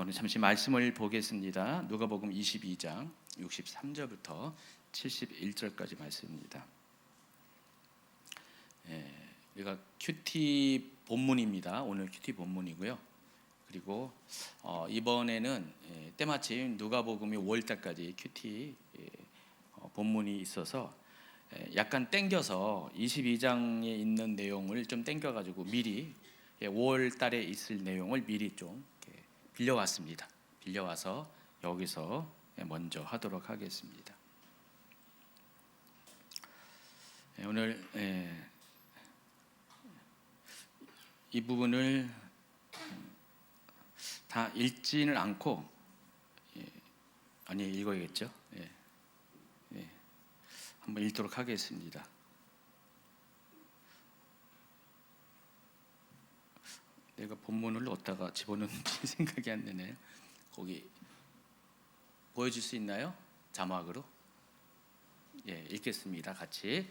오늘 잠시 말씀을 보겠습니다. 누가복음 22장 63절부터 71절까지 말씀입니다. 우리가 큐티 본문입니다. 오늘 큐티 본문이고요. 그리고 이번에는 때마침 누가복음이 5월달까지 큐티 본문이 있어서 약간 땡겨서 22장에 있는 내용을 좀 땡겨가지고 미리 5월달에 있을 내용을 미리 좀 빌려왔습니다. 빌려와서 여기서 먼저 하도록 하겠습니다. 오늘 이 부분을 다 읽지는 않고 읽어야겠죠. 한번 읽도록 하겠습니다. 내가 본문을 어디다가 집어넣는지 생각이 안 나네요. 거기 보여줄 수 있나요? 자막으로? 읽겠습니다. 같이.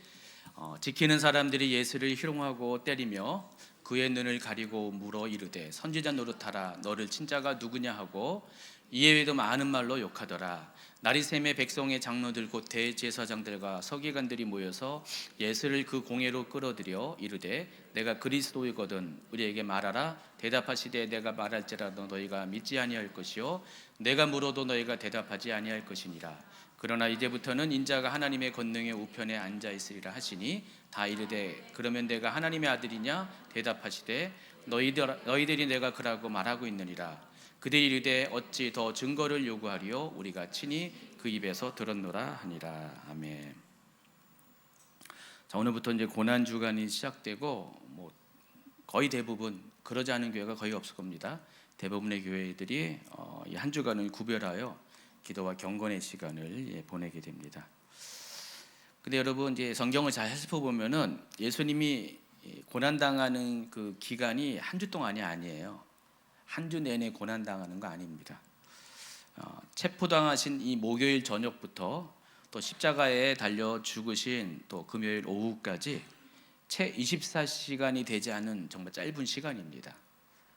지키는 사람들이 예수를 희롱하고 때리며 그의 눈을 가리고 물어 이르되 선지자 노릇하라 너를 친자가 누구냐 하고 이외에도 많은 말로 욕하더라. 나리샘의 백성의 장로들 곧 대제사장들과 서기관들이 모여서 예수를 그 공회로 끌어들여 이르되 내가 그리스도이거든 우리에게 말하라. 대답하시되 내가 말할지라도 너희가 믿지 아니할 것이요 내가 물어도 너희가 대답하지 아니할 것이니라. 그러나 이제부터는 인자가 하나님의 권능의 우편에 앉아 있으리라 하시니 다 이르되 그러면 내가 하나님의 아들이냐 대답하시되 너희들이 내가 그라고 말하고 있느니라. 그들이 이르되 어찌 더 증거를 요구하리요 우리가 친히 그 입에서 들었노라 하니라. 아멘. 자, 오늘부터 이제 고난 주간이 시작되고 거의 대부분 그러지 않은 교회가 거의 없을 겁니다. 대부분의 교회들이 이 한 주간을 구별하여 기도와 경건의 시간을 보내게 됩니다. 근데 여러분 이제 성경을 잘 살펴보면은 예수님이 고난 당하는 그 기간이 한 주 동안이 아니에요. 한 주 내내 고난 당하는 거 아닙니다. 체포당하신 이 목요일 저녁부터 또 십자가에 달려 죽으신 또 금요일 오후까지 채 24시간이 되지 않은 정말 짧은 시간입니다.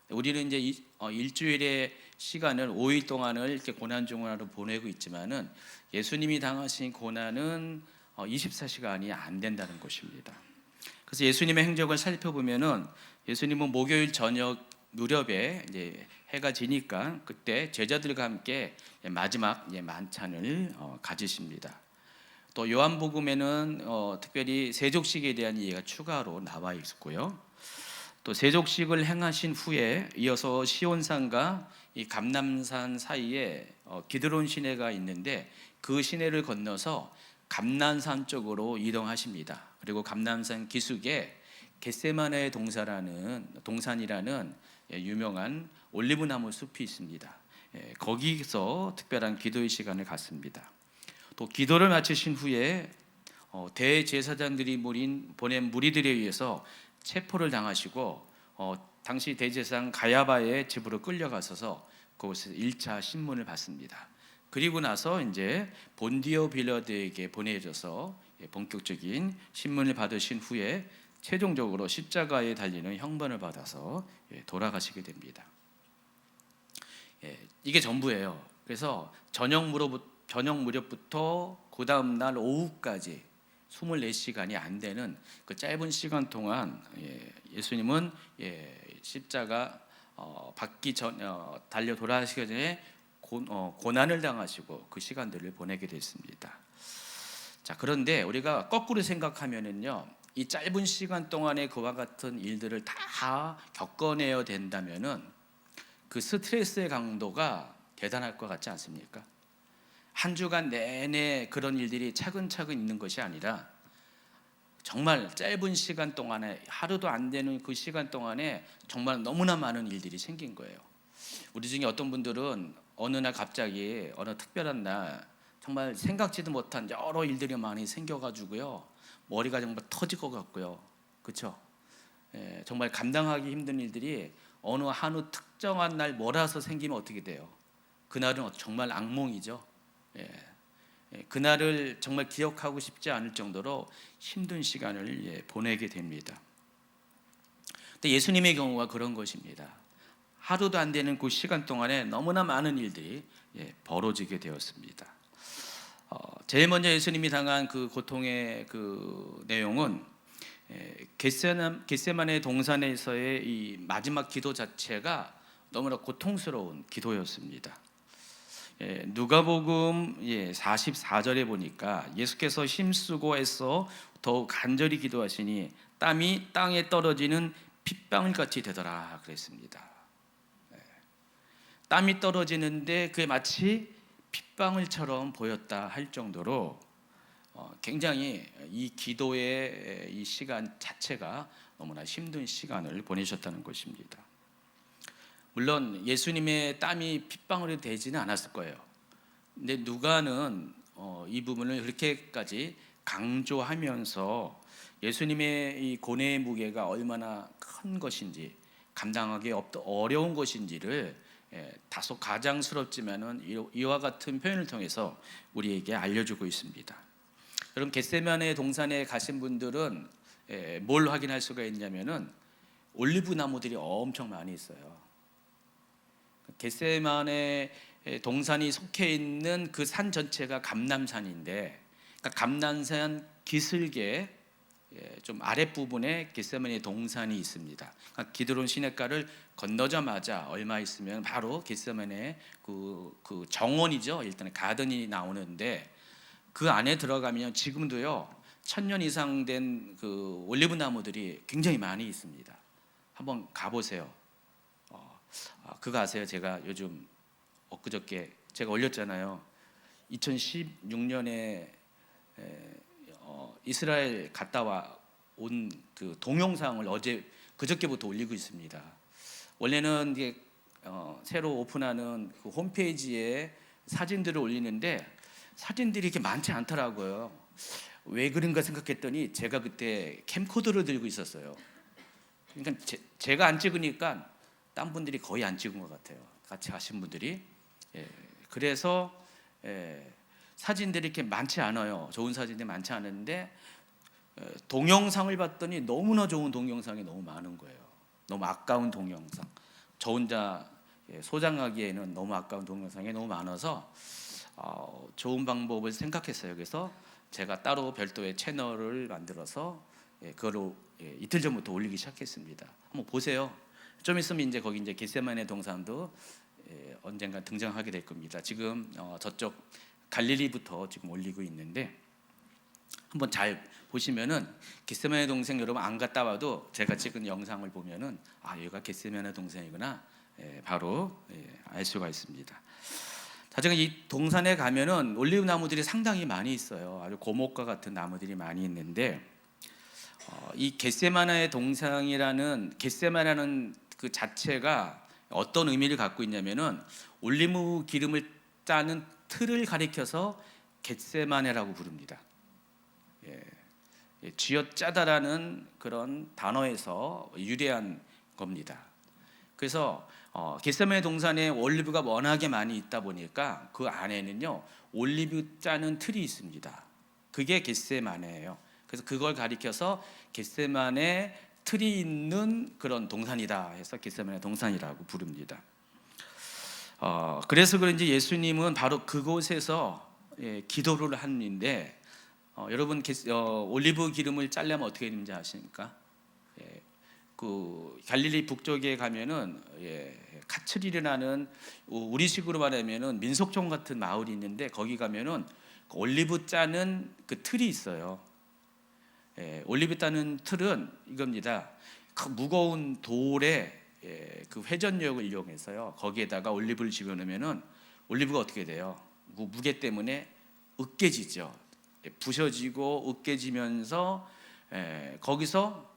우리는 이제 일주일의 시간을 5일 동안을 이렇게 고난 중으로 보내고 있지만은 예수님이 당하신 고난은 24시간이 안 된다는 것입니다. 그래서 예수님의 행적을 살펴보면은 예수님은 목요일 저녁 무렵에 이제 해가 지니까 그때 제자들과 함께 마지막 만찬을 가지십니다. 또 요한복음에는 특별히 세족식에 대한 이해가 추가로 나와 있고요. 또 세족식을 행하신 후에 이어서 시온산과 이 감람산 사이에 기드론 시내가 있는데 그 시내를 건너서 감난산 쪽으로 이동하십니다. 그리고 감난산 기슭에 겟세마네 동산이라는 유명한 올리브나무 숲이 있습니다. 거기서 특별한 기도의 시간을 갖습니다. 또 기도를 마치신 후에 대제사장들이 보낸 무리들에 의해서 체포를 당하시고 당시 대제사장 가야바의 집으로 끌려가셔서 그곳에서 1차 신문을 받습니다. 그리고 나서 이제 본디오 빌라도에게 보내져서 본격적인 신문을 받으신 후에 최종적으로 십자가에 달리는 형벌을 받아서 돌아가시게 됩니다. 이게 전부예요. 그래서 저녁 무렵부터 그 다음 날 오후까지 24시간이 안 되는 그 짧은 시간 동안 예수님은 십자가 받기 전 달려 돌아가시기 전에 고난을 당하시고 그 시간들을 보내게 됐습니다. 자, 그런데 우리가 거꾸로 생각하면은요, 이 짧은 시간 동안에 그와 같은 일들을 다 겪어내야 된다면은 그 스트레스의 강도가 대단할 것 같지 않습니까? 한 주간 내내 그런 일들이 차근차근 있는 것이 아니라 정말 짧은 시간 동안에 하루도 안 되는 그 시간 동안에 정말 너무나 많은 일들이 생긴 거예요. 우리 중에 어떤 분들은 어느 날 갑자기 어느 특별한 날 정말 생각지도 못한 여러 일들이 많이 생겨가지고요, 머리가 정말 터질 것 같고요, 그렇죠? 정말 감당하기 힘든 일들이 어느 특정한 날 몰아서 생기면 어떻게 돼요? 그날은 정말 악몽이죠. 그날을 정말 기억하고 싶지 않을 정도로 힘든 시간을 보내게 됩니다. 근데 예수님의 경우가 그런 것입니다. 하루도 안 되는 그 시간 동안에 너무나 많은 일들이 벌어지게 되었습니다. 제일 먼저 예수님이 당한 그 고통의 그 내용은 겟세마네 동산에서의 이 마지막 기도 자체가 너무나 고통스러운 기도였습니다. 누가복음 44절에 보니까 예수께서 힘쓰고 애써 더욱 간절히 기도하시니 땀이 땅에 떨어지는 핏방울 같이 되더라 그랬습니다. 땀이 떨어지는데 그게 마치 핏방울처럼 보였다 할 정도로 굉장히 이 기도의 이 시간 자체가 너무나 힘든 시간을 보내셨다는 것입니다. 물론 예수님의 땀이 핏방울이 되지는 않았을 거예요. 근데 누가는 이 부분을 그렇게까지 강조하면서 예수님의 이 고뇌의 무게가 얼마나 큰 것인지, 감당하기 어려운 것인지를 다소 가장스럽지만은 이와 같은 표현을 통해서 우리에게 알려주고 있습니다. 여러분, 겟세마네 동산에 가신 분들은 뭘 확인할 수가 있냐면은 올리브 나무들이 엄청 많이 있어요. 겟세마네 동산이 속해 있는 그 산 전체가 감람산인데, 그러니까 감람산 기슭에 좀 아랫부분에 겟세마네 동산이 있습니다. 그러니까 기드론 시냇가를 건너자마자 얼마 있으면 바로 겟세마네 그 정원이죠. 일단 가든이 나오는데 그 안에 들어가면 지금도요 1000년 이상 된 그 올리브 나무들이 굉장히 많이 있습니다. 한번 가보세요. 그거 아세요? 제가 요즘 엊그저께 제가 올렸잖아요. 2016년에 이스라엘 갔다 온 그 동영상을 그저께부터 올리고 있습니다. 원래는 이게 새로 오픈하는 그 홈페이지에 사진들을 올리는데 사진들이 이렇게 많지 않더라고요. 왜 그런가 생각했더니 제가 그때 캠코더를 들고 있었어요. 그러니까 제가 안 찍으니까 딴 분들이 거의 안 찍은 것 같아요. 같이 가신 분들이. 그래서 사진들이 이렇게 많지 않아요. 좋은 사진들이 많지 않은데 동영상을 봤더니 너무나 좋은 동영상이 너무 많은 거예요. 너무 아까운 동영상. 저 혼자 소장하기에는 너무 아까운 동영상이 너무 많아서 좋은 방법을 생각했어요. 그래서 제가 따로 별도의 채널을 만들어서 그거로 이틀 전부터 올리기 시작했습니다. 한번 보세요. 좀 있으면 이제 거기 이제 겟세마네 동산도 언젠가 등장하게 될 겁니다. 지금 저쪽 갈릴리부터 지금 올리고 있는데 한번 잘 보시면은 겟세마네 동산 여러분 안 갔다 와도 제가 찍은 영상을 보면은 여기가 겟세마네 동산이구나 바로 알 수가 있습니다. 자, 제가 이 동산에 가면은 올리브 나무들이 상당히 많이 있어요. 아주 고목과 같은 나무들이 많이 있는데 이 겟세마네 동산이라는 겟세마네라는 그 자체가 어떤 의미를 갖고 있냐면은 올리브 기름을 짜는 틀을 가리켜서 겟세마네라고 부릅니다. 쥐어짜다라는 그런 단어에서 유래한 겁니다. 그래서 겟세마네 동산에 올리브가 워낙에 많이 있다 보니까 그 안에는요 올리브 짜는 틀이 있습니다. 그게 겟세마네예요. 그래서 그걸 가리켜서 겟세마네 틀이 있는 그런 동산이다 해서 겟세마네 동산이라고 부릅니다. 그래서 그런지 예수님은 바로 그곳에서 기도를 하는데 여러분 올리브 기름을 짜려면 어떻게 되는지 아십니까? 그 갈릴리 북쪽에 가면은 카츠리라는 우리식으로 말하면은 민속촌 같은 마을이 있는데 거기 가면은 그 올리브 짜는 그 틀이 있어요. 올리브 따는 틀은 이겁니다. 그 무거운 돌에 그 회전력을 이용해서요. 거기에다가 올리브를 집어넣으면은 올리브가 어떻게 돼요? 무게 때문에 으깨지죠. 부셔지고 으깨지면서 거기서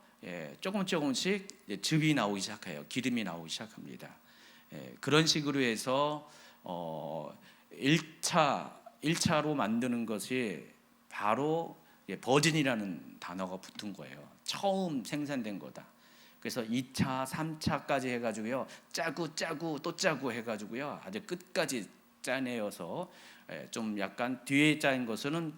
조금씩 즙이 나오기 시작해요. 기름이 나오기 시작합니다. 그런 식으로 해서 1차로 만드는 것이 바로 버진이라는 단어가 붙은 거예요. 처음 생산된 거다. 그래서 2차, 3차까지 해가지고요. 짜고 또 짜고 해가지고요. 아주 끝까지 짜내어서 좀 약간 뒤에 짜인 것은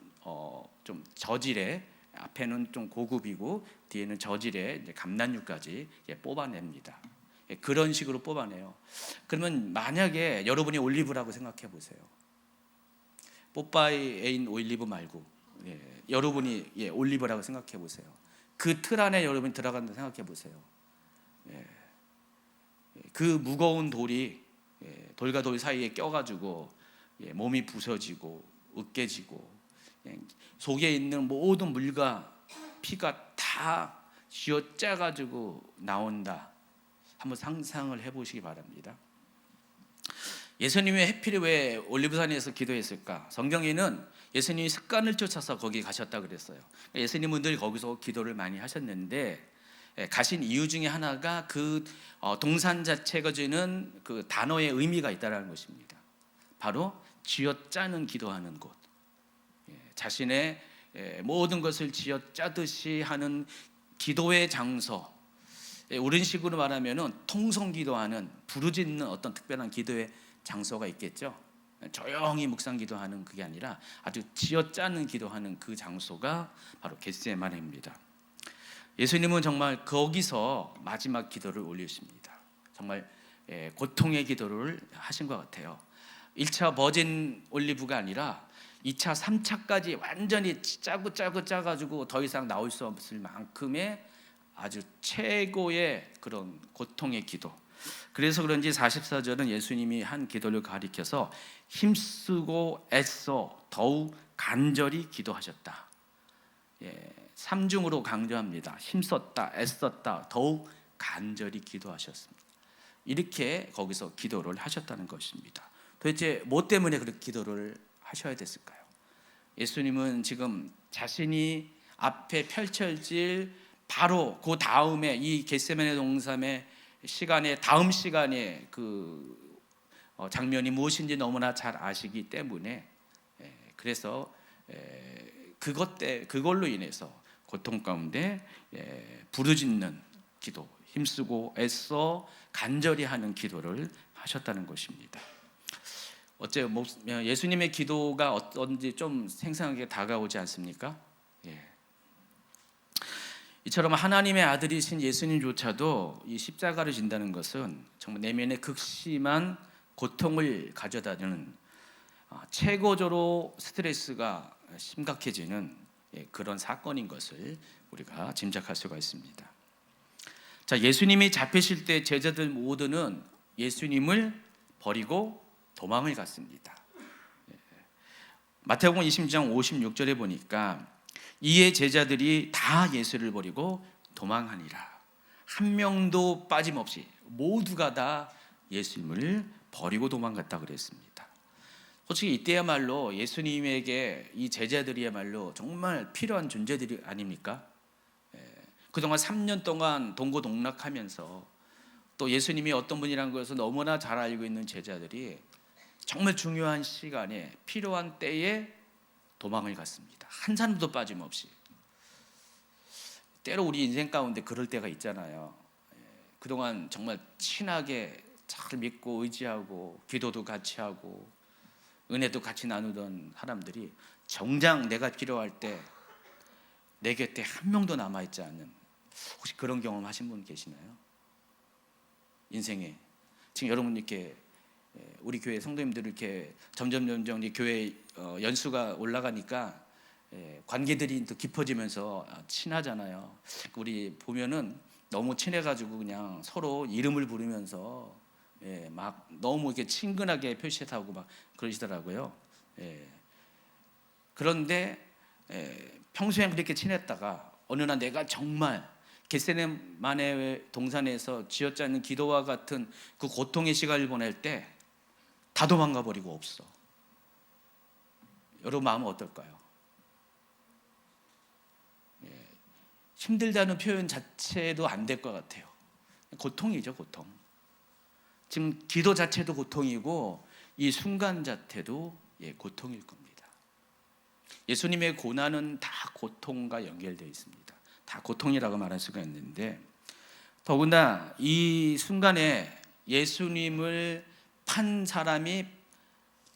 좀 저질에 앞에는 좀 고급이고 뒤에는 저질에 이제 감난유까지 뽑아냅니다. 그런 식으로 뽑아내요. 그러면 만약에 여러분이 올리브라고 생각해 보세요. 뽀빠이인 올리브 말고 여러분이 올리브라고 생각해 보세요. 그 틀 안에 여러분이 들어간다 생각해 보세요. 그 무거운 돌이 돌과 돌 사이에 껴가지고 몸이 부서지고 으깨지고 속에 있는 모든 물과 피가 다 쥐어짜가지고 나온다. 한번 상상을 해보시기 바랍니다. 예수님이 해필이 왜 올리브산에서 기도했을까? 성경에는 예수님이 습관을 쫓아서 거기 가셨다 그랬어요. 예수님은 늘 거기서 기도를 많이 하셨는데 가신 이유 중에 하나가 그 동산 자체가 주는 그 단어의 의미가 있다는 것입니다. 바로 쥐어짜는 기도하는 곳, 자신의 모든 것을 쥐어짜듯이 하는 기도의 장소, 옳은 식으로 말하면 통성기도하는 부르짖는 어떤 특별한 기도의 장소가 있겠죠. 조용히 묵상 기도하는 그게 아니라 아주 쥐어짜는 기도하는 그 장소가 바로 겟세마네입니다. 예수님은 정말 거기서 마지막 기도를 올리십니다. 정말 고통의 기도를 하신 것 같아요. 1차 버진 올리브가 아니라 2차, 3차까지 완전히 짜고 짜가지고 더 이상 나올 수 없을 만큼의 아주 최고의 그런 고통의 기도. 그래서 그런지 44절은 예수님이 한 기도를 가리켜서 힘쓰고 애써 더욱 간절히 기도하셨다. 3중으로 강조합니다. 힘썼다, 애썼다, 더욱 간절히 기도하셨습니다. 이렇게 거기서 기도를 하셨다는 것입니다. 도대체 뭐 때문에 그렇게 기도를 하셔야 됐을까요? 예수님은 지금 자신이 앞에 펼쳐질 바로 그 다음에 이 겟세마네 동산의 시간에 다음 시간에 그 장면이 무엇인지 너무나 잘 아시기 때문에 그래서 그걸로 인해서 고통 가운데 부르짖는 기도, 힘쓰고 애써 간절히 하는 기도를 하셨다는 것입니다. 어째요? 예수님의 기도가 어떤지 좀 생생하게 다가오지 않습니까? 이처럼 하나님의 아들이신 예수님조차도 이 십자가를 진다는 것은 정말 내면에 극심한 고통을 가져다주는 최고조로 스트레스가 심각해지는 그런 사건인 것을 우리가 짐작할 수가 있습니다. 자, 예수님이 잡히실 때 제자들 모두는 예수님을 버리고 도망을 갔습니다. 마태복음 20장 56절에 보니까 이에 제자들이 다 예수를 버리고 도망하니라. 한 명도 빠짐없이 모두가 다 예수님을 버리고 도망갔다 그랬습니다. 솔직히 이때야말로 예수님에게 이 제자들이야말로 정말 필요한 존재들이 아닙니까? 그동안 3년 동안 동고동락하면서 또 예수님이 어떤 분이라는 것을 너무나 잘 알고 있는 제자들이 정말 중요한 시간에 필요한 때에 도망을 갔습니다. 한 사람도 빠짐없이. 때로 우리 인생 가운데 그럴 때가 있잖아요. 그동안 정말 친하게 잘 믿고 의지하고 기도도 같이 하고 은혜도 같이 나누던 사람들이 정작 내가 필요할 때 내 곁에 한 명도 남아있지 않는, 혹시 그런 경험 하신 분 계시나요? 인생에 지금 여러분 이렇게 우리 교회 성도님들 이렇게 점점 이 교회 연수가 올라가니까 관계들이 또 깊어지면서 친하잖아요. 우리 보면은 너무 친해가지고 그냥 서로 이름을 부르면서 막 너무 이렇게 친근하게 표시하고 막 그러시더라고요. 그런데 평소엔 그렇게 친했다가 어느 날 내가 정말 겟세마네 동산에서 쥐어짜는 기도와 같은 그 고통의 시간을 보낼 때 다 도망가 버리고 없어. 여러분 마음은 어떨까요? 힘들다는 표현 자체도 안 될 것 같아요. 고통이죠, 고통. 지금 기도 자체도 고통이고 이 순간 자체도 고통일 겁니다. 예수님의 고난은 다 고통과 연결되어 있습니다. 다 고통이라고 말할 수가 있는데 더구나 이 순간에 예수님을 판 사람이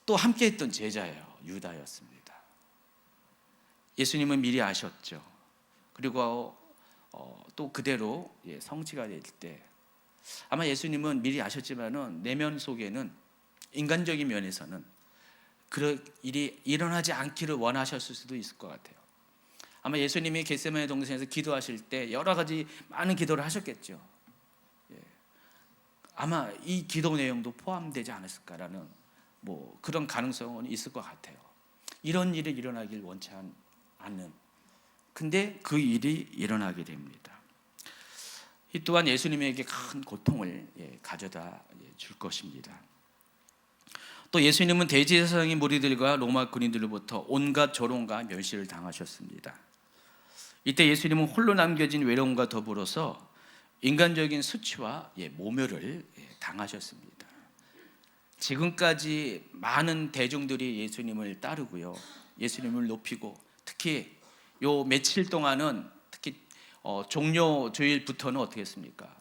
또 함께 했던 제자예요. 유다였습니다. 예수님은 미리 아셨죠. 그리고 또 그대로 성취가 될 때 아마 예수님은 미리 아셨지만은 내면 속에는 인간적인 면에서는 그런 일이 일어나지 않기를 원하셨을 수도 있을 것 같아요. 아마 예수님이 겟세마네 동산에서 기도하실 때 여러 가지 많은 기도를 하셨겠죠. 아마 이 기도 내용도 포함되지 않았을까라는 뭐 그런 가능성은 있을 것 같아요. 이런 일이 일어나길 원치 않는, 근데 그 일이 일어나게 됩니다. 이 또한 예수님에게 큰 고통을 가져다 줄 것입니다. 또 예수님은 대제사장의 무리들과 로마 군인들로부터 온갖 조롱과 멸시를 당하셨습니다. 이때 예수님은 홀로 남겨진 외로움과 더불어서 인간적인 수치와 모멸을 당하셨습니다. 지금까지 많은 대중들이 예수님을 따르고요, 예수님을 높이고, 특히 요 며칠 동안은 특히 종료 주일부터는 어떻게 했습니까?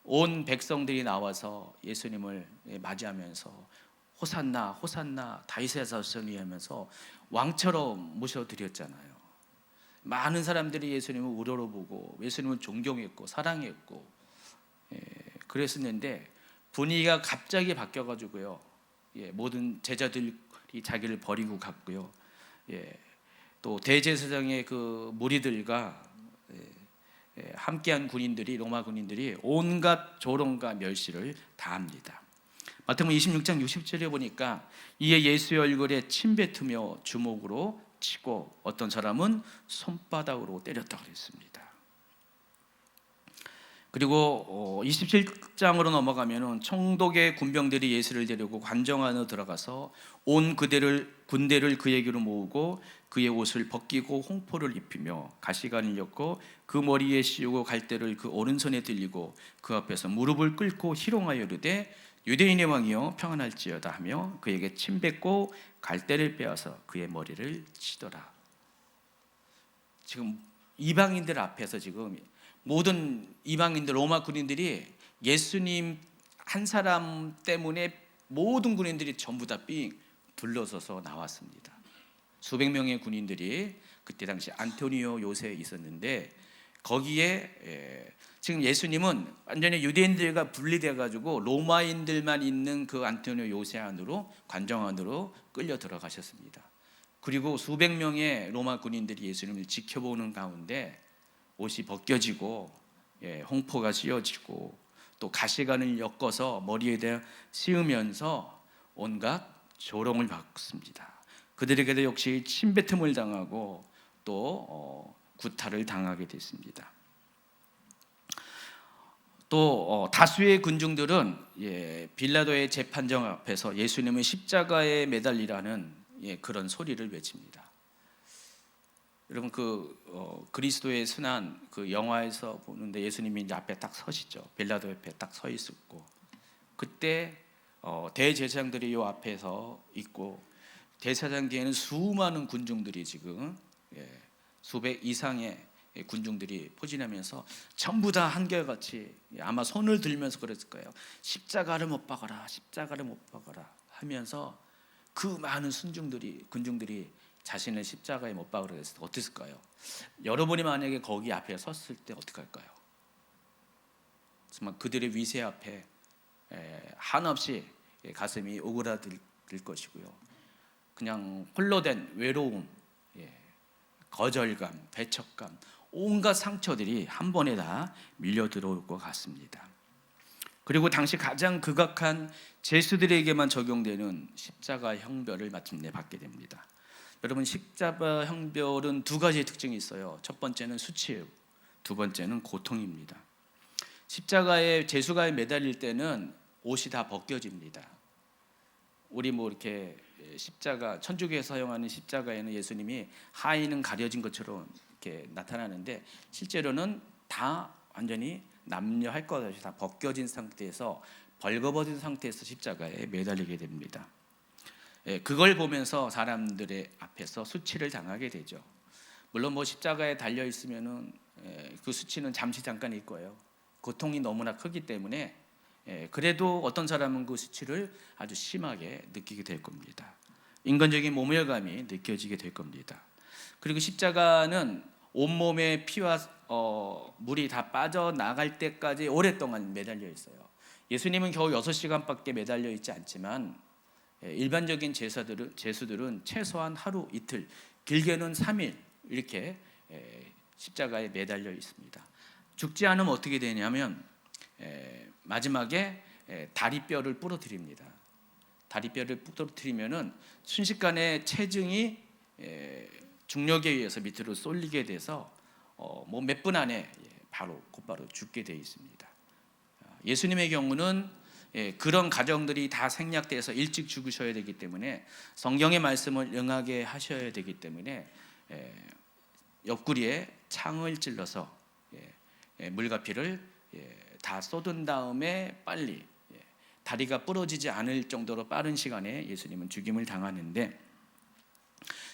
온 백성들이 나와서 예수님을 맞이하면서 호산나 호산나 다윗의 자손이 하면서 왕처럼 모셔드렸잖아요. 많은 사람들이 예수님을 우러러 보고 예수님을 존경했고 사랑했고 그랬었는데, 분위기가 갑자기 바뀌어가지고요, 모든 제자들이 자기를 버리고 갔고요, 또 대제사장의 그 무리들과 함께한 군인들이, 로마 군인들이 온갖 조롱과 멸시를 다합니다. 마태복음 26장 60절에 보니까 이에 예수의 얼굴에 침 뱉으며 주먹으로 치고 어떤 사람은 손바닥으로 때렸다고 그랬습니다. 그리고 27장으로 넘어가면은 총독의 군병들이 예수를 데리고 관정 안으로 들어가서 온 군대를 그에게로 모으고 그의 옷을 벗기고 홍포를 입히며 가시관을 엮고 그 머리에 씌우고 갈대를 그 오른손에 들리고 그 앞에서 무릎을 꿇고 희롱하여 이르되 유대인의 왕이여 평안할지어다 하며 그에게 침 뱉고 갈대를 빼앗아 그의 머리를 치더라. 지금 이방인들 앞에서 지금 모든 이방인들, 로마 군인들이 예수님 한 사람 때문에 모든 군인들이 전부 다 삥 둘러서서 나왔습니다. 수백 명의 군인들이 그때 당시 안토니오 요새에 있었는데, 거기에 지금 예수님은 완전히 유대인들과 분리돼 가지고 로마인들만 있는 그 안토니오 요새 안으로, 관정 안으로 끌려 들어가셨습니다. 그리고 수백 명의 로마 군인들이 예수님을 지켜보는 가운데 옷이 벗겨지고 홍포가 씌워지고 또 가시관을 엮어서 머리에 대해 씌우면서 온갖 조롱을 받습니다. 그들에게도 역시 침뱉음을 당하고 또 구타를 당하게 됐습니다. 또 다수의 군중들은 빌라도의 재판정 앞에서 예수님은 십자가에 매달리라는 그런 소리를 외칩니다. 여러분 그리스도의 순환 그 영화에서 보는데 예수님이 이제 앞에 딱 서시죠. 빌라도 옆에 딱 서 있었고, 그때 대제사장들이 요 앞에서 있고, 대제사장 뒤에는 수많은 군중들이 지금 수백 이상의 군중들이 포진하면서 전부 다 한결같이 아마 손을 들면서 그랬을 거예요. 십자가를 못 박아라, 십자가를 못 박아라 하면서 그 많은 군중들이 자신을 십자가에 못 박으라 했을 때 어땠을까요? 여러분이 만약에 거기 앞에 섰을 때 어떻게 할까요? 정말 그들의 위세 앞에 한없이 가슴이 오그라들 것이고요, 그냥 홀로 된 외로움, 거절감, 배척감, 온갖 상처들이 한 번에 다 밀려 들어올 것 같습니다. 그리고 당시 가장 극악한 죄수들에게만 적용되는 십자가 형벌을 마침내 받게 됩니다. 여러분, 십자가 형벌은 두 가지의 특징이 있어요. 첫 번째는 수치예요. 두 번째는 고통입니다. 십자가에 죄수가 매달릴 때는 옷이 다 벗겨집니다. 우리 이렇게 십자가, 천주교에서 사용하는 십자가에는 예수님이 하의는 가려진 것처럼 이렇게 나타나는데, 실제로는 다 완전히 남녀 할 것 없이 다 벗겨진 상태에서, 벌거벗은 상태에서 십자가에 매달리게 됩니다. 그걸 보면서 사람들의 앞에서 수치를 당하게 되죠. 물론 십자가에 달려 있으면은 그 수치는 잠시 잠깐일 거예요. 고통이 너무나 크기 때문에 그래도 어떤 사람은 그 수치를 아주 심하게 느끼게 될 겁니다. 인간적인 모멸감이 느껴지게 될 겁니다. 그리고 십자가는 온몸에 피와 물이 다 빠져나갈 때까지 오랫동안 매달려 있어요. 예수님은 겨우 6시간밖에 매달려 있지 않지만 일반적인 제수들은 최소한 하루 이틀, 길게는 3일 이렇게 십자가에 매달려 있습니다. 죽지 않으면 어떻게 되냐면 마지막에 다리뼈를 부러뜨립니다. 다리뼈를 부러뜨리면은 순식간에 체중이 중력에 의해서 밑으로 쏠리게 돼서 뭐 몇 분 안에 곧바로 죽게 되어 있습니다. 예수님의 경우는 그런 가정들이 다 생략돼서 일찍 죽으셔야 되기 때문에 성경의 말씀을 응하게 하셔야 되기 때문에 옆구리에 창을 찔러서 물과 피를 다 쏟은 다음에 빨리 다리가 부러지지 않을 정도로 빠른 시간에 예수님은 죽임을 당하는데,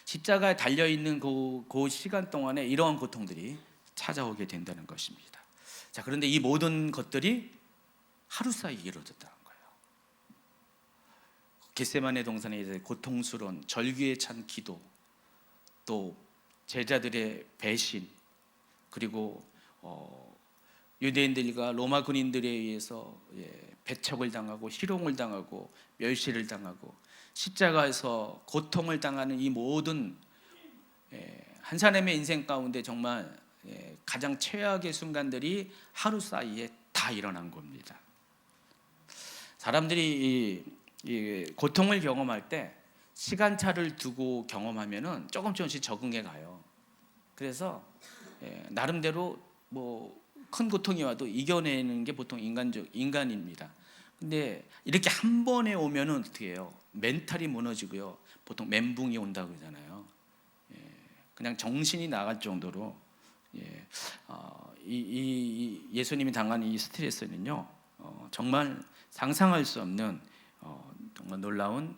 십자가에 달려있는 그 시간 동안에 이러한 고통들이 찾아오게 된다는 것입니다. 자, 그런데 이 모든 것들이 하루 사이에 이루어졌다는 거예요. 겟세마네 동산에 이제 고통스러운 절규에 찬 기도, 또 제자들의 배신, 그리고 유대인들과 로마 군인들에 의해서 배척을 당하고 희롱을 당하고 멸시를 당하고 십자가에서 고통을 당하는 이 모든 한 사람의 인생 가운데 정말 가장 최악의 순간들이 하루 사이에 다 일어난 겁니다. 사람들이 이 고통을 경험할 때 시간차를 두고 경험하면은 조금씩 적응해 가요. 그래서 나름대로 뭐 큰 고통이 와도 이겨내는 게 보통 인간입니다. 근데 이렇게 한 번에 오면은 어떻게 해요? 멘탈이 무너지고요. 보통 멘붕이 온다고 그러잖아요. 그냥 정신이 나갈 정도로 예수님이 당한 이 스트레스는요, 정말 상상할 수 없는 정말 놀라운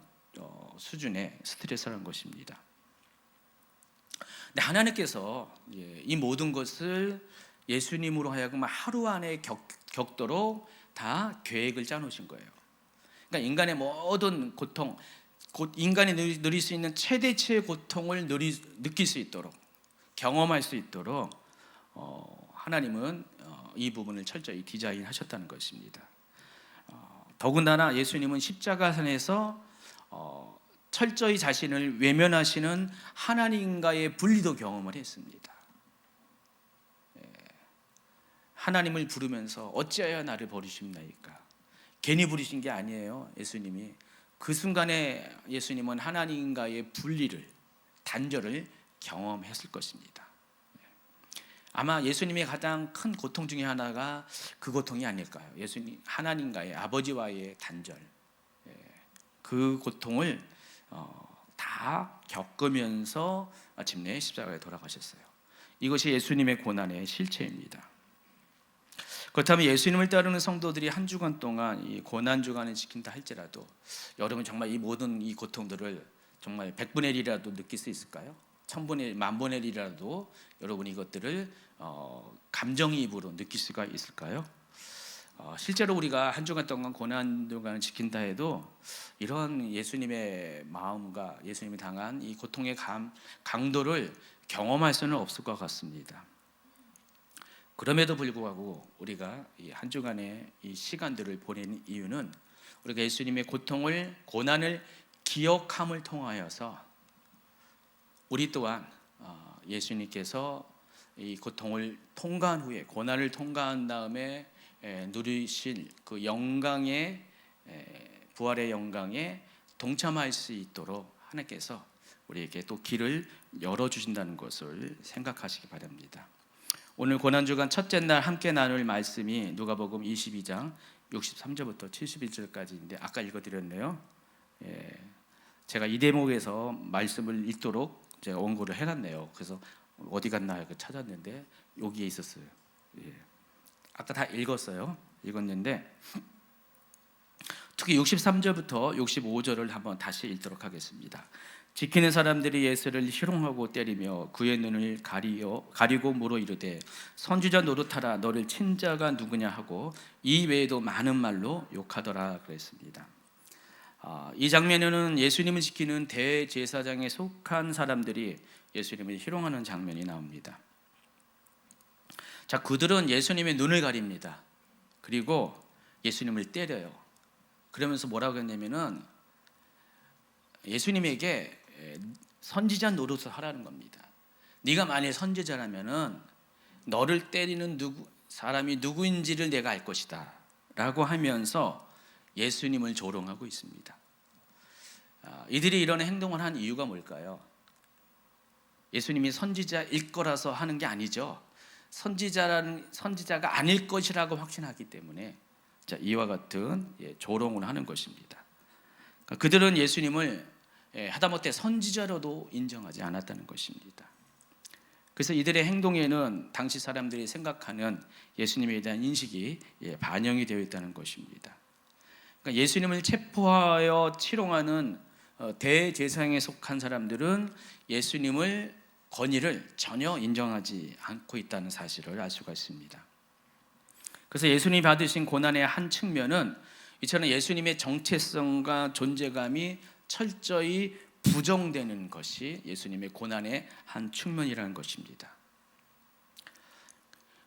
수준의 스트레스라는 것입니다. 근데 하나님께서 이 모든 것을 예수님으로 하여금 하루 안에 겪도록 다 계획을 짜놓으신 거예요. 그러니까 인간의 모든 고통, 인간이 누릴 수 있는 최대치의 고통을 느낄 수 있도록, 경험할 수 있도록 하나님은 이 부분을 철저히 디자인하셨다는 것입니다. 더군다나 예수님은 십자가산에서 철저히 자신을 외면하시는 하나님과의 분리도 경험을 했습니다. 하나님을 부르면서 어찌하여 나를 버리십나이까? 괜히 부르신 게 아니에요. 예수님이 그 순간에 예수님은 하나님과의 분리를, 단절을 경험했을 것입니다. 아마 예수님의 가장 큰 고통 중에 하나가 그 고통이 아닐까요? 예수님 하나님과의, 아버지와의 단절, 그 고통을 다 겪으면서 마침내 십자가에 돌아가셨어요. 이것이 예수님의 고난의 실체입니다. 그렇다면 예수님을 따르는 성도들이 한 주간 동안 이 고난 주간을 지킨다 할지라도 여러분 정말 이 모든 이 고통들을 정말 100분의 1이라도 느낄 수 있을까요? 1000분의 1, 만분의 1이라도 여러분 이것들을 감정이입으로 느낄 수가 있을까요? 실제로 우리가 한 주간 동안 고난 주간을 지킨다 해도 이런 예수님의 마음과 예수님이 당한 이 고통의 강도를 경험할 수는 없을 것 같습니다. 그럼에도 불구하고 우리가 이 한 주간의 이 시간들을 보낸 이유는 우리가 예수님의 고통을, 고난을 기억함을 통하여서 우리 또한 예수님께서 이 고통을 통과한 후에, 고난을 통과한 다음에 누리실 그 영광의, 부활의 영광에 동참할 수 있도록 하나님께서 우리에게 또 길을 열어주신다는 것을 생각하시기 바랍니다. 오늘 고난주간 첫째 날 함께 나눌 말씀이 누가복음 22장 63절부터 71절까지인데 아까 읽어드렸네요. 제가 이 대목에서 말씀을 읽도록 제가 원고를 해놨네요. 그래서 어디 갔나 찾았는데 여기에 있었어요. 아까 다 읽었는데 특히 63절부터 65절을 한번 다시 읽도록 하겠습니다. 지키는 사람들이 예수를 희롱하고 때리며 그의 눈을 가리고 물어 이르되 선지자 노릇하라, 너를 친 자가 누구냐 하고 이 외에도 많은 말로 욕하더라 그랬습니다. 이 장면에는 예수님을 지키는 대제사장에 속한 사람들이 예수님을 희롱하는 장면이 나옵니다. 자, 그들은 예수님의 눈을 가립니다. 그리고 예수님을 때려요. 그러면서 뭐라고 했냐면은 예수님에게 선지자 노릇을 하라는 겁니다. 네가 만일 선지자라면은 너를 때리는 사람이 누구인지를 내가 알 것이다 라고 하면서 예수님을 조롱하고 있습니다. 이들이 이런 행동을 한 이유가 뭘까요? 예수님이 선지자일 거라서 하는 게 아니죠. 선지자가 아닐 것이라고 확신하기 때문에 이와 같은 조롱을 하는 것입니다. 그들은 예수님을 하다못해 선지자로도 인정하지 않았다는 것입니다. 그래서 이들의 행동에는 당시 사람들이 생각하는 예수님에 대한 인식이 반영이 되어 있다는 것입니다. 그러니까 예수님을 체포하여 치롱하는 대제사장에 속한 사람들은 예수님을 권위를 전혀 인정하지 않고 있다는 사실을 알 수가 있습니다. 그래서 예수님이 받으신 고난의 한 측면은 이처럼 예수님의 정체성과 존재감이 철저히 부정되는 것이 예수님의 고난의 한 측면이라는 것입니다.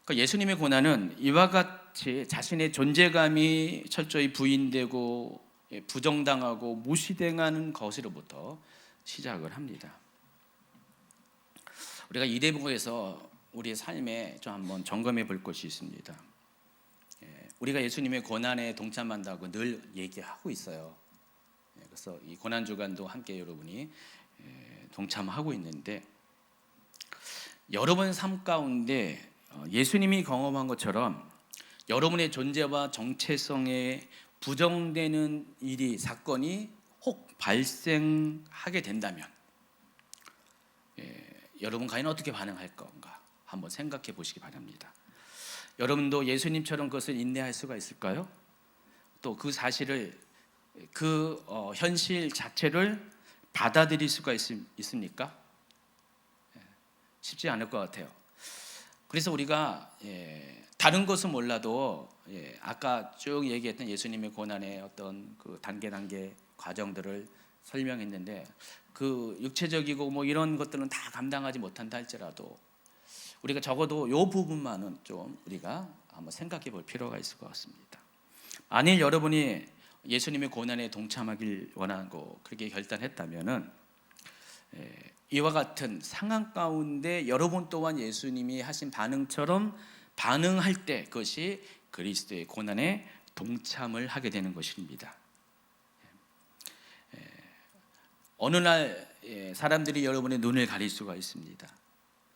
그러니까 예수님의 고난은 이와 같이 자신의 존재감이 철저히 부인되고 부정당하고 무시당하는 것으로부터 시작을 합니다. 우리가 이 대목에서 우리의 삶에 좀 한번 점검해 볼 것이 있습니다. 우리가 예수님의 고난에 동참한다고 늘 얘기하고 있어요. 그래서 이 고난 주간도 함께 여러분이 동참하고 있는데, 여러분 삶 가운데 예수님이 경험한 것처럼 여러분의 존재와 정체성에 부정되는 일이, 사건이 혹 발생하게 된다면 여러분 과연 어떻게 반응할 건가 한번 생각해 보시기 바랍니다. 여러분도 예수님처럼 그것을 인내할 수가 있을까요? 또 그 사실을, 그 현실 자체를 받아들일 수가 있습니까? 쉽지 않을 것 같아요. 그래서 우리가 다른 것은 몰라도 아까 쭉 얘기했던 예수님의 고난의 어떤 그 단계 과정들을 설명했는데, 그 육체적이고 뭐 이런 것들은 다 감당하지 못한다 할지라도 우리가 적어도 이 부분만은 좀 우리가 한번 생각해 볼 필요가 있을 것 같습니다. 만일 여러분이 예수님의 고난에 동참하길 원하고 그렇게 결단했다면은 이와 같은 상황 가운데 여러분 또한 예수님이 하신 반응처럼 반응할 때 그것이 그리스도의 고난에 동참을 하게 되는 것입니다. 어느 날 사람들이 여러분의 눈을 가릴 수가 있습니다.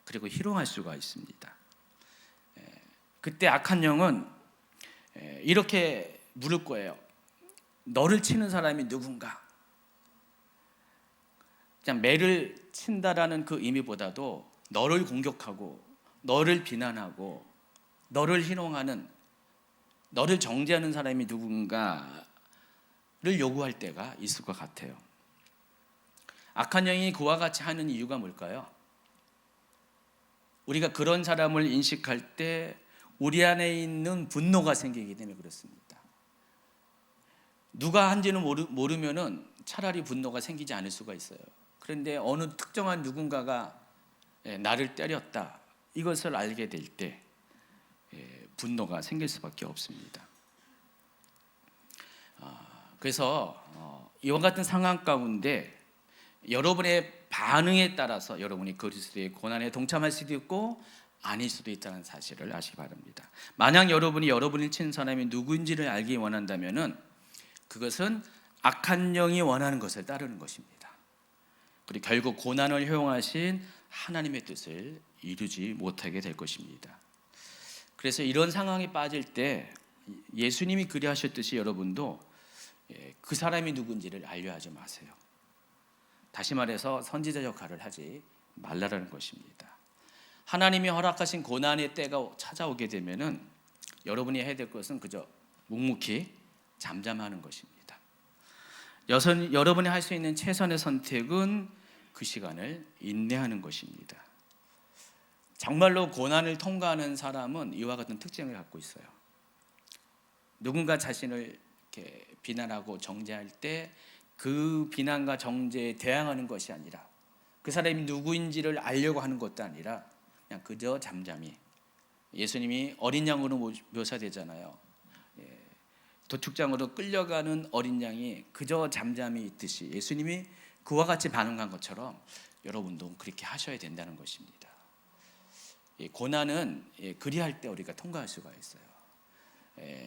그리고 희롱할 수가 있습니다. 그때 악한 영은 이렇게 물을 거예요. 너를 치는 사람이 누군가? 그냥 매를 친다라는 그 의미보다도 너를 공격하고 너를 비난하고 너를 희롱하는, 너를 정죄하는 사람이 누군가를 요구할 때가 있을 것 같아요. 악한 영이 그와 같이 하는 이유가 뭘까요? 우리가 그런 사람을 인식할 때 우리 안에 있는 분노가 생기기 때문에 그렇습니다. 누가 한지는 모르면은 차라리 분노가 생기지 않을 수가 있어요. 그런데 어느 특정한 누군가가 나를 때렸다, 이것을 알게 될 때 분노가 생길 수밖에 없습니다. 그래서 이와 같은 상황 가운데 여러분의 반응에 따라서 여러분이 그리스도의 고난에 동참할 수도 있고 아닐 수도 있다는 사실을 아시기 바랍니다. 만약 여러분이 친 사람이 누구인지를 알기 원한다면은 그것은 악한 영이 원하는 것을 따르는 것입니다. 그리고 결국 고난을 허용하신 하나님의 뜻을 이루지 못하게 될 것입니다. 그래서 이런 상황에 빠질 때 예수님이 그리하셨듯이 여러분도 그 사람이 누군지를 알려 하지 마세요. 다시 말해서 선지자 역할을 하지 말라라는 것입니다. 하나님이 허락하신 고난의 때가 찾아오게 되면은 여러분이 해야 될 것은 그저 묵묵히 잠잠하는 것입니다. 여러분이 할 수 있는 최선의 선택은 그 시간을 인내하는 것입니다. 정말로 고난을 통과하는 사람은 이와 같은 특징을 갖고 있어요. 누군가 자신을 이렇게 비난하고 정죄할 때 그 비난과 정죄에 대항하는 것이 아니라, 그 사람이 누구인지를 알려고 하는 것도 아니라 그냥 그저 잠잠히 예수님이 어린 양으로 묘사되잖아요. 도축장으로 끌려가는 어린 양이 그저 잠잠히 있듯이 예수님이 그와 같이 반응한 것처럼 여러분도 그렇게 하셔야 된다는 것입니다. 고난은 그리할 때 우리가 통과할 수가 있어요.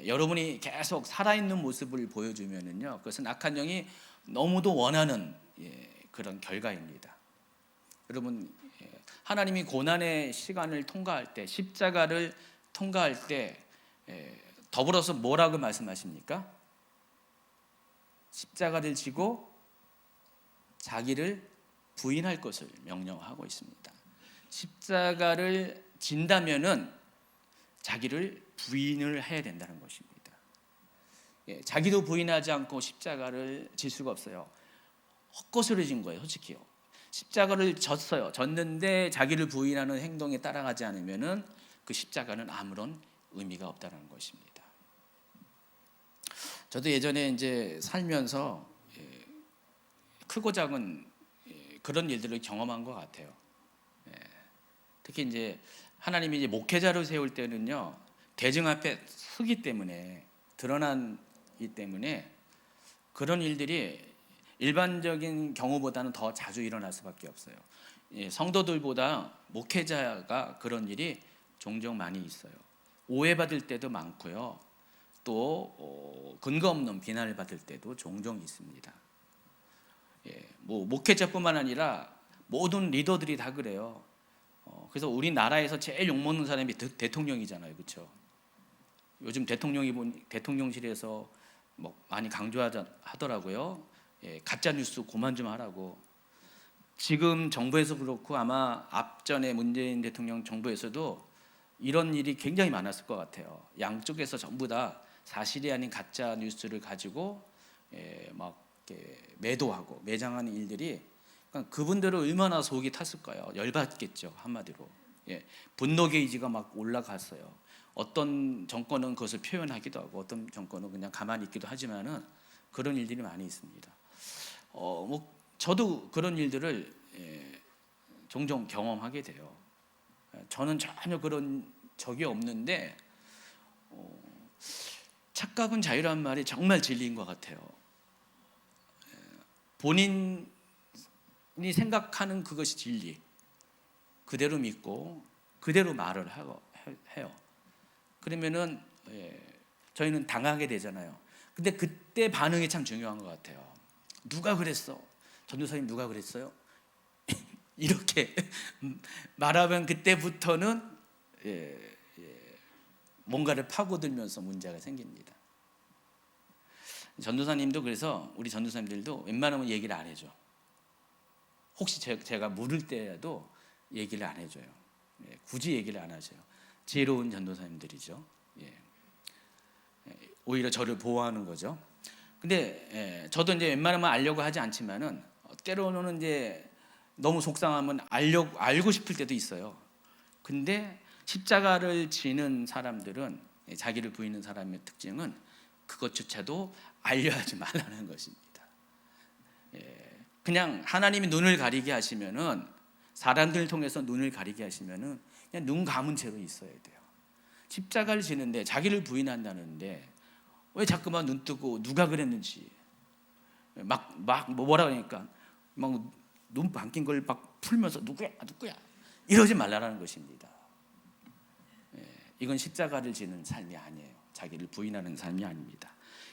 여러분이 계속 살아있는 모습을 보여주면은요, 그것은 악한 영이 너무도 원하는 그런 결과입니다. 여러분, 하나님이 고난의 시간을 통과할 때, 십자가를 통과할 때 더불어서 뭐라고 말씀하십니까? 십자가를 지고 자기를 부인할 것을 명령하고 있습니다. 십자가를 진다면은 자기를 부인을 해야 된다는 것입니다. 자기도 부인하지 않고 십자가를 질 수가 없어요. 헛것으로 진 거예요, 솔직히요. 십자가를 졌어요. 졌는데 자기를 부인하는 행동에 따라가지 않으면은 그 십자가는 아무런 의미가 없다는 것입니다. 저도 예전에 이제 살면서 크고 작은 그런 일들을 경험한 것 같아요. 특히 이제 하나님이 이제 목회자를 세울 때는요, 대중 앞에 서기 때문에, 드러나기 때문에 그런 일들이 일반적인 경우보다는 더 자주 일어날 수밖에 없어요. 성도들보다 목회자가 그런 일이 종종 많이 있어요. 오해받을 때도 많고요, 또 근거 없는 비난을 받을 때도 종종 있습니다. 뭐 목회자뿐만 아니라 모든 리더들이 다 그래요. 그래서 우리나라에서 제일 욕먹는 사람이 대통령이잖아요, 그렇죠? 요즘 대통령실에서 뭐 많이 강조하더라고요. 가짜 뉴스 그만 좀 하라고. 지금 정부에서 그렇고 아마 앞전에 문재인 대통령 정부에서도 이런 일이 굉장히 많았을 것 같아요. 양쪽에서 전부 다 사실이 아닌 가짜 뉴스를 가지고 막 매도하고 매장하는 일들이, 그러니까 그분들은 얼마나 속이 탔을까요? 열받겠죠, 한마디로. 분노 게이지가 막 올라갔어요. 어떤 정권은 그것을 표현하기도 하고 어떤 정권은 그냥 가만히 있기도 하지만은 그런 일들이 많이 있습니다. 뭐 저도 그런 일들을 종종 경험하게 돼요. 저는 전혀 그런 적이 없는데 착각은 자유란 말이 정말 진리인 것 같아요. 본인이 생각하는 그것이 진리, 그대로 믿고 그대로 말을 해요. 그러면은 저희는 당하게 되잖아요. 근데 그때 반응이 참 중요한 것 같아요. 누가 그랬어? 전도사님 누가 그랬어요? 이렇게 말하면 그때부터는 뭔가를 파고들면서 문제가 생깁니다. 전도사님도, 그래서 우리 전도사님들도 웬만하면 얘기를 안 해줘. 혹시 제가 물을 때라도 얘기를 안 해줘요. 굳이 얘기를 안 하셔요. 지혜로운 전도사님들이죠. 오히려 저를 보호하는 거죠. 근데 저도 이제 웬만하면 알려고 하지 않지만은 때로는 이제 너무 속상하면 알고 싶을 때도 있어요. 근데 십자가를 지는 사람들은, 자기를 부인하는 사람의 특징은 그것조차도 알려하지 말라는 것입니다. 그냥 하나님이 눈을 가리게 하시면은, 사람들을 통해서 눈을 가리게 하시면은 그냥 눈 감은 채로 있어야 돼요. 십자가를 지는데 자기를 부인한다는데 왜 자꾸만 눈 뜨고 누가 그랬는지 막 뭐라 그러니까 막 눈 감긴 걸 막 풀면서 누구야 이러지 말라는 것입니다. 이건 십자가를 지는 삶이 아니에요. 자기를 부인하는 삶이 아닙니다.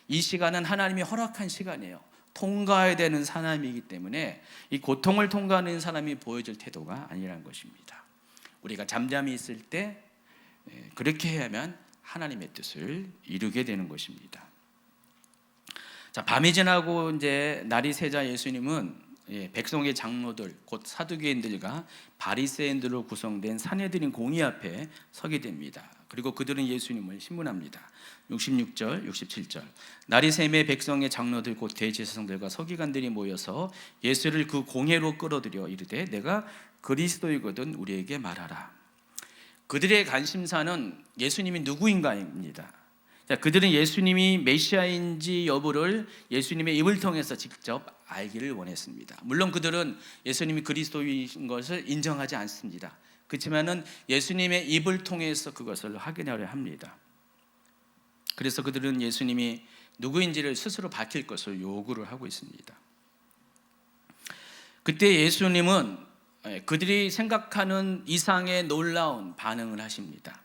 이 시간은 하나님이 허락한 시간이에요. 통과해야 되는 사람이기 때문에 이 고통을 통과하는 사람이 보여줄 태도가 아니라는 것입니다. 우리가 잠잠히 있을 때 그렇게 해야만 하나님의 뜻을 이루게 되는 것입니다. 자, 밤이 지나고 이제 날이 새자 예수님은 백성의 장로들, 곧 사두개인들과 바리새인들로 구성된 산헤드린 공의 앞에 서게 됩니다. 그리고 그들은 예수님을 신문합니다. 66절, 67절. 날이 새매 백성의 장로들 곧 대제사장들과 서기관들이 모여서 예수를 그 공회로 끌어들여 이르되 내가 그리스도이거든 우리에게 말하라. 그들의 관심사는 예수님이 누구인가입니다. 자, 그들은 예수님이 메시아인지 여부를 예수님의 입을 통해서 직접 알기를 원했습니다. 물론 그들은 예수님이 그리스도인 것을 인정하지 않습니다. 그렇지만은 예수님의 입을 통해서 그것을 확인하려 합니다. 그래서 그들은 예수님이 누구인지를 스스로 밝힐 것을 요구를 하고 있습니다. 그때 예수님은 그들이 생각하는 이상의 놀라운 반응을 하십니다.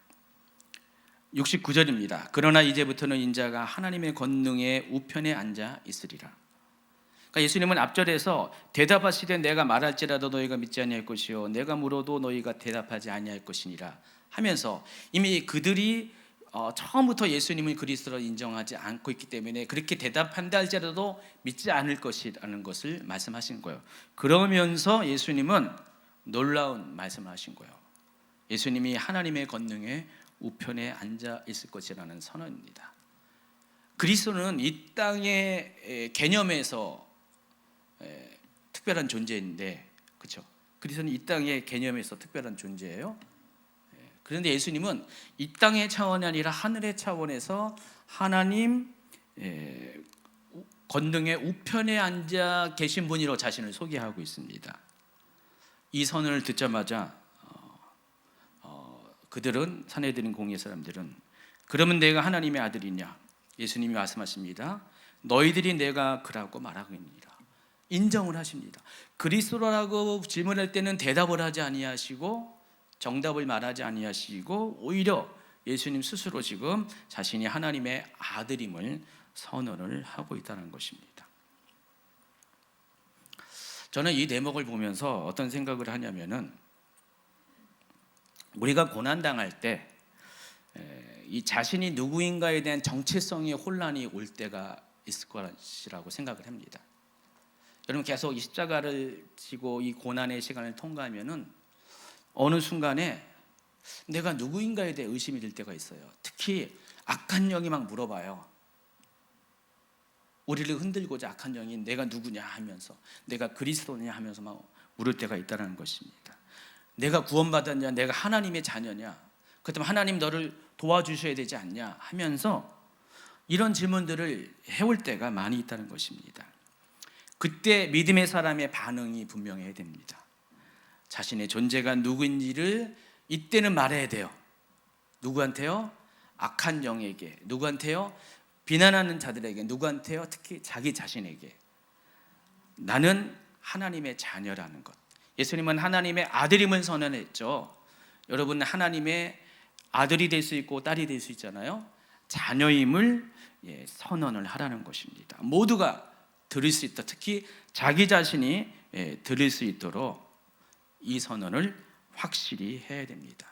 69절입니다. 그러나 이제부터는 인자가 하나님의 권능의 우편에 앉아 있으리라. 그러니까 예수님은 앞절에서 대답하시되 내가 말할지라도 너희가 믿지 아니할 것이요 내가 물어도 너희가 대답하지 아니할 것이니라 하면서 이미 그들이 처음부터 예수님을 그리스도로 인정하지 않고 있기 때문에 그렇게 대답한다 할지라도 믿지 않을 것이라는 것을 말씀하신 거예요. 그러면서 예수님은 놀라운 말씀을 하신 거예요. 예수님이 하나님의 권능의 우편에 앉아 있을 것이라는 선언입니다. 그리스도는 이 땅의 개념에서 특별한 존재인데, 그렇죠? 그리스도는 이 땅의 개념에서 특별한 존재예요. 그런데 예수님은 이 땅의 차원이 아니라 하늘의 차원에서 하나님 권능의 우편에 앉아 계신 분으로 자신을 소개하고 있습니다. 이 선언을 듣자마자 그들은 산헤드린 공회 사람들은 그러면 내가 하나님의 아들이냐? 예수님이 말씀하십니다. 너희들이 내가 그라고 말하느니라. 인정을 하십니다. 그리스도라고 질문할 때는 대답을 하지 아니하시고 정답을 말하지 아니하시고 오히려 예수님 스스로 지금 자신이 하나님의 아들임을 선언을 하고 있다는 것입니다. 저는 이 대목을 보면서 어떤 생각을 하냐면은 우리가 고난당할 때 이 자신이 누구인가에 대한 정체성의 혼란이 올 때가 있을 것이라고 생각을 합니다. 여러분 계속 이 십자가를 지고 이 고난의 시간을 통과하면은 어느 순간에 내가 누구인가에 대해 의심이 들 때가 있어요. 특히 악한 영이 막 물어봐요. 우리를 흔들고자 악한 영이 내가 누구냐 하면서 내가 그리스도냐 하면서 막 물을 때가 있다는 것입니다. 내가 구원받았냐, 내가 하나님의 자녀냐, 그렇다면 하나님 너를 도와주셔야 되지 않냐 하면서 이런 질문들을 해올 때가 많이 있다는 것입니다. 그때 믿음의 사람의 반응이 분명해야 됩니다. 자신의 존재가 누구인지를 이때는 말해야 돼요. 누구한테요? 악한 영에게. 누구한테요? 비난하는 자들에게. 누구한테요? 특히 자기 자신에게. 나는 하나님의 자녀라는 것. 예수님은 하나님의 아들임을 선언했죠. 여러분 하나님의 아들이 될 수 있고 딸이 될 수 있잖아요. 자녀임을 선언을 하라는 것입니다. 모두가 들을 수 있다. 특히 자기 자신이 들을 수 있도록 이 선언을 확실히 해야 됩니다.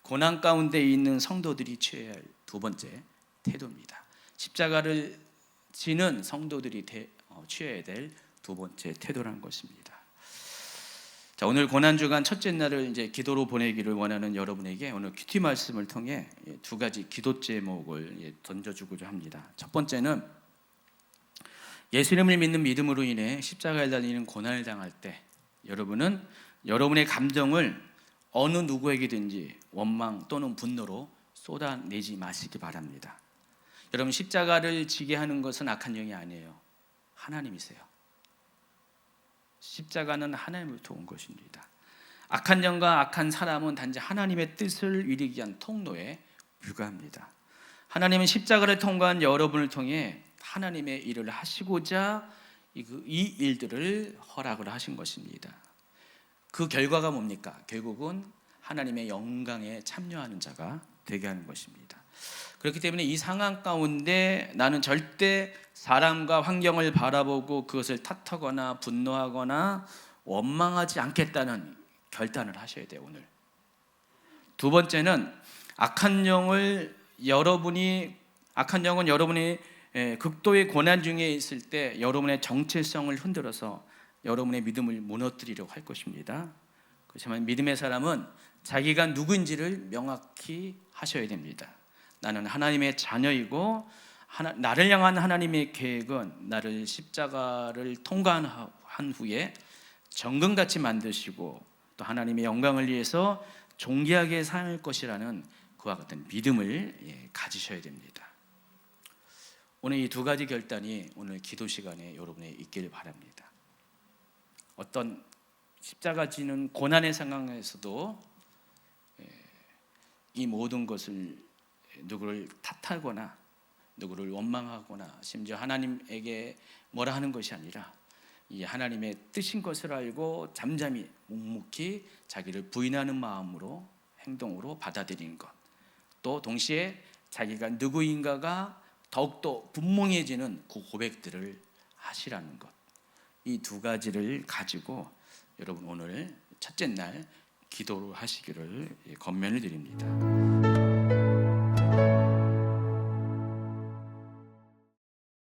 고난 가운데 있는 성도들이 취해야 할 두 번째 태도입니다. 십자가를 지는 성도들이 취해야 될 두 번째 태도라는 것입니다. 자, 오늘 고난주간 첫째 날을 이제 기도로 보내기를 원하는 여러분에게 오늘 큐티 말씀을 통해 두 가지 기도 제목을 던져주고자 합니다. 첫 번째는 예수님을 믿는 믿음으로 인해 십자가에 달리는 고난을 당할 때 여러분은 여러분의 감정을 어느 누구에게든지 원망 또는 분노로 쏟아내지 마시기 바랍니다. 여러분 십자가를 지게 하는 것은 악한 영이 아니에요. 하나님이세요. 십자가는 하나님으로부터 온 것입니다. 악한 영과 악한 사람은 단지 하나님의 뜻을 이루기 위한 통로에 불과합니다. 하나님은 십자가를 통과한 여러분을 통해 하나님의 일을 하시고자 이 일들을 허락을 하신 것입니다. 그 결과가 뭡니까? 결국은 하나님의 영광에 참여하는 자가 되게 하는 것입니다. 그렇기 때문에 이 상황 가운데 나는 절대 사람과 환경을 바라보고 그것을 탓하거나 분노하거나 원망하지 않겠다는 결단을 하셔야 돼요. 오늘 두 번째는 악한 영은 여러분이 극도의 고난 중에 있을 때 여러분의 정체성을 흔들어서 여러분의 믿음을 무너뜨리려고 할 것입니다. 그렇지만 믿음의 사람은 자기가 누구인지를 명확히 하셔야 됩니다. 나는 하나님의 자녀이고 나를 향한 하나님의 계획은 나를 십자가를 통과한 후에 정금같이 만드시고 또 하나님의 영광을 위해서 존귀하게 살 것이라는 그와 같은 믿음을 가지셔야 됩니다. 오늘 이 두 가지 결단이 오늘 기도 시간에 여러분에 있길 바랍니다. 어떤 십자가 지는 고난의 상황에서도 이 모든 것을 누구를 탓하거나 누구를 원망하거나 심지어 하나님에게 뭐라 하는 것이 아니라 이 하나님의 뜻인 것을 알고 잠잠히 묵묵히 자기를 부인하는 마음으로 행동으로 받아들이는 것, 또 동시에 자기가 누구인가가 더욱더 분명해지는 그 고백들을 하시라는 것, 이 두 가지를 가지고 여러분 오늘 첫째 날 기도를 하시기를 권면을 드립니다.